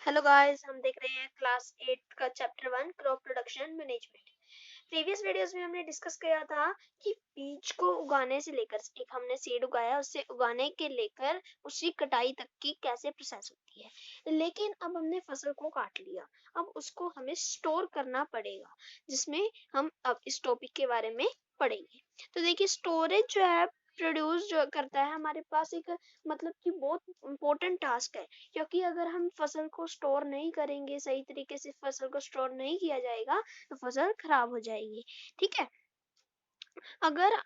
Hello guys, हम देख रहे हैं क्लास 8 का chapter 1 crop production management. Previous videos में हमने डिस्कस किया था कि बीज को उगाने से लेकर एक हमने सीड उगाया, उससे उगाने के लेकर उसकी कटाई तक की कैसे प्रोसेस होती है। लेकिन अब हमने फसल को काट लिया, अब उसको हमें स्टोर करना पड़ेगा, जिसमें हम अब इस टॉपिक के बारे में पढ़ेंगे। तो देखिए, स्टोरेज जो है प्रोड्यूस जो करता है हमारे पास एक मतलब कि बहुत इम्पोर्टेंट टास्क है। क्योंकि अगर हम फसल को स्टोर नहीं करेंगे, सही तरीके से फसल को स्टोर नहीं किया जाएगा तो फसल खराब हो जाएगी। ठीक है। अगर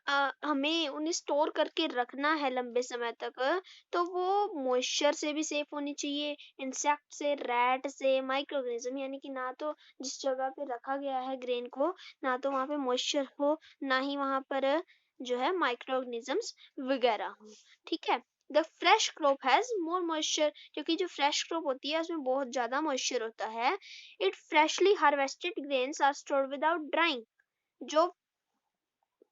हमें उन्हें स्टोर करके रखना है लंबे समय तक, तो वो मॉइस्चर से भी सेफ होनी चाहिए, इंसेक्ट से, रैट से, माइक्रोऑर्गेनिज्म, यानी कि ना तो जिस जगह पे रखा गया है ग्रेन को, ना तो वहां पे मॉइस्चर हो, ना ही वहां पर जो है माइक्रोऑर्गेनिजम्स वगैरह हो। ठीक है। The fresh crop has more moisture, क्योंकि जो फ्रेश क्रॉप होती है उसमें बहुत ज्यादा मॉइस्चर होता है। It freshly harvested grains are stored without drying. जो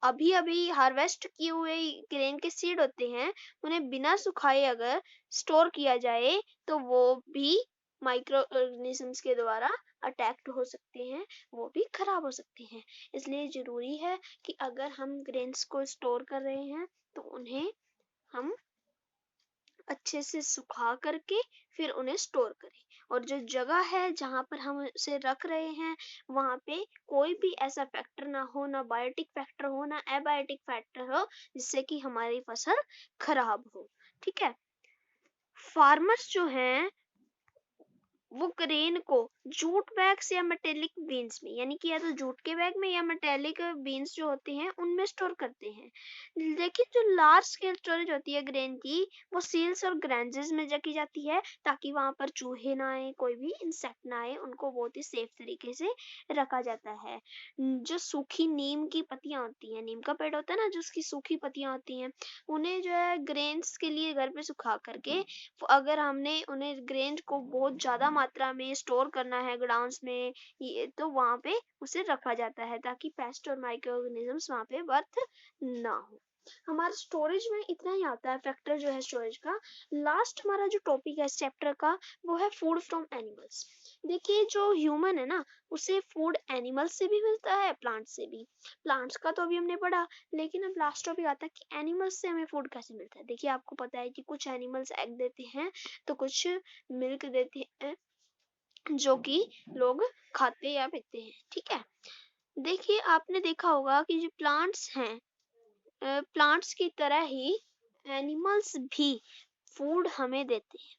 अभी अभी हार्वेस्ट किए हुए ग्रेन के सीड होते हैं, उन्हें बिना सुखाए अगर स्टोर किया जाए तो वो भी माइक्रो ऑर्गेनिजम्स के द्वारा अटैक्ट हो सकते हैं, वो भी खराब हो सकते हैं। इसलिए जरूरी है कि अगर हम ग्रेन्स को स्टोर कर रहे हैं तो उन्हें हम अच्छे से सुखा करके फिर उन्हें स्टोर करें। और जो जगह है जहाँ पर हम उसे रख रहे हैं, वहाँ पे कोई भी ऐसा फैक्टर ना हो, ना बायोटिक फैक्टर हो, ना एबायोटिक फैक्टर हो, जिससे कि हमारी फसल खराब हो। ठीक है। फार्मर्स जो हैं वो ग्रेन को जूट बैग्स या मेटेलिक बीन्स में, यानी कि या तो जूट के बैग में या मेटेलिक बीन्स जो होते हैं उनमें स्टोर करते हैं। लेकिन जो लार्ज स्केल स्टोरेज होती है ग्रेन की, वो सील्स और ग्रेंजेस में रखी जाती है, ताकि वहां पर चूहे ना आए, कोई भी इंसेक्ट ना आए, उनको बहुत ही सेफ तरीके से रखा जाता है। जो सूखी नीम की पत्तियां होती हैं, नीम का पेड़ होता है ना, जो उसकी सूखी पत्तियां होती हैं, उन्हें जो है ग्रेन्स के लिए घर पे सुखा करके, अगर हमने उन्हें ग्रेन को बहुत ज्यादा मात्रा में स्टोर करना है गोडाउन्स में, तो वहां पे उसे रखा जाता है, ताकि पेस्ट और माइक्रो ऑर्गेनिजम्स वहां पे बर्थ ना हो। हमारे स्टोरेज में इतना ही आता है फैक्टर जो है स्टोरेज का। लास्ट हमारा जो टॉपिक है इस चैप्टर का, वो है फूड फ्रॉम एनिमल्स। देखिए, जो ह्यूमन है ना, उसे फूड एनिमल्स से भी मिलता है, प्लांट से भी। प्लांट्स का तो अभी हमने पढ़ा, लेकिन अब लास्ट टॉपिक आता है कि एनिमल्स से हमें फूड कैसे मिलता है। देखिए, आपको पता है कि कुछ एनिमल्स एग देते हैं, तो कुछ मिल्क देते हैं, जो कि लोग खाते या पीते हैं। ठीक है। देखिए, आपने देखा होगा कि जो प्लांट्स हैं, प्लांट्स की तरह ही एनिमल्स भी फूड हमें देते हैं।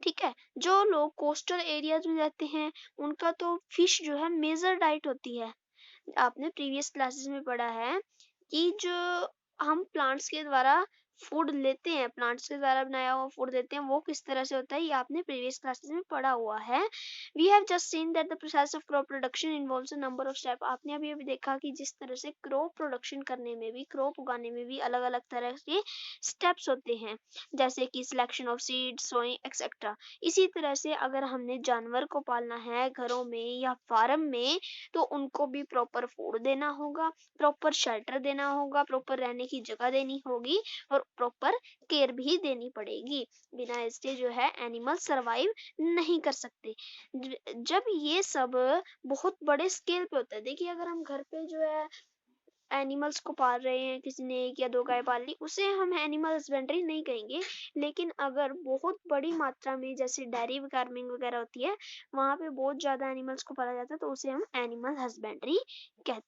ठीक है। जो लोग कोस्टल एरियाज में रहते हैं, उनका तो फिश जो है मेजर डाइट होती है। आपने प्रीवियस क्लासेस में पढ़ा है कि जो हम प्लांट्स के द्वारा फूड लेते हैं, प्लांट्स के द्वारा बनाया हुआ फूड देते हैं, वो किस तरह से होता है, ये आपने प्रीवियस क्लासेस में पढ़ा हुआ है। We have just seen that the process of crop production involves a number of step. आपने अभी अभी देखा कि जिस तरह से क्रॉप प्रोडक्शन करने में भी, क्रॉप उगाने में भी अलग अलग तरह के स्टेप्स होते हैं, जैसे कि selection of seed, sowing etcetera. इसी तरह से अगर हमने जानवर को पालना है घरों में या फार्म में, तो उनको भी प्रॉपर फूड देना होगा, प्रॉपर शेल्टर देना होगा, प्रॉपर रहने की जगह देनी होगी, और प्रॉपर केयर भी देनी पड़ेगी। बिना इसके जो है एनिमल सरवाइव नहीं कर सकते। जब ये सब बहुत बड़े स्केल पे होता है, देखिए अगर हम घर पे जो है एनिमल्स को पाल रहे हैं, किसी ने एक या दो गाय पाल ली, उसे हम एनिमल हस्बेंड्री नहीं कहेंगे। लेकिन अगर बहुत बड़ी मात्रा में जैसे डेयरी फार्मिंग वगैरह होती है, वहां पे बहुत ज्यादा एनिमल्स को पाला जाता है, तो उसे हम एनिमल हस्बेंड्री कहते हैं।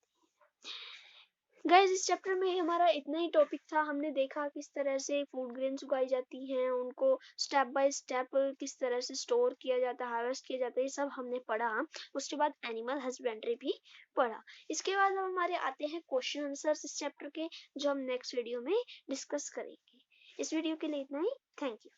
गाइस, इस चैप्टर में हमारा इतना ही टॉपिक था। हमने देखा किस तरह से फूड ग्रेन्स उगाई जाती हैं, उनको स्टेप बाय स्टेप किस तरह से स्टोर किया जाता है, हार्वेस्ट किया जाता है, ये सब हमने पढ़ा। उसके बाद एनिमल हस्बेंड्री भी पढ़ा। इसके बाद अब हमारे आते हैं क्वेश्चन आंसर्स इस चैप्टर के, जो हम नेक्स्ट वीडियो में डिस्कस करेंगे। इस वीडियो के लिए इतना ही। Thank you.